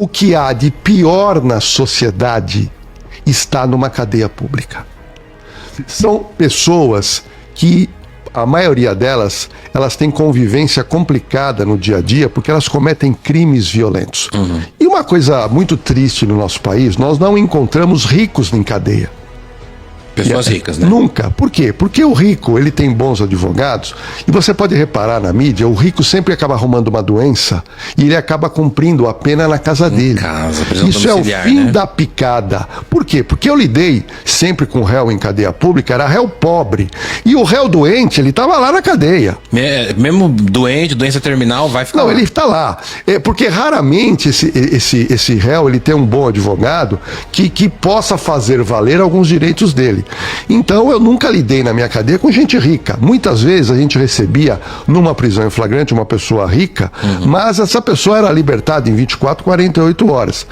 O que há de pior na sociedade está numa cadeia pública. São pessoas que, a maioria delas, elas têm convivência complicada no dia a dia porque elas cometem crimes violentos. E uma coisa muito triste no nosso país, nós não encontramos ricos em cadeia. Pessoas ricas, né? Nunca. Por quê? Porque o rico, ele tem bons advogados, e você pode reparar na mídia, o rico sempre acaba arrumando uma doença e ele acaba cumprindo a pena na casa dele. Prisão Isso é o domiciliar, fim né? da picada. Por quê? Porque eu lidei sempre com réu em cadeia pública, era réu pobre. E o réu doente, ele estava lá na cadeia. Mesmo doente, doença terminal, vai ficar Não, lá. ele está lá. Porque raramente esse réu ele tem um bom advogado que possa fazer valer alguns direitos dele. Então eu nunca lidei na minha cadeia com gente rica. Muitas vezes a gente recebia numa prisão em flagrante uma pessoa rica, mas essa pessoa era libertada em 24, 48 horas.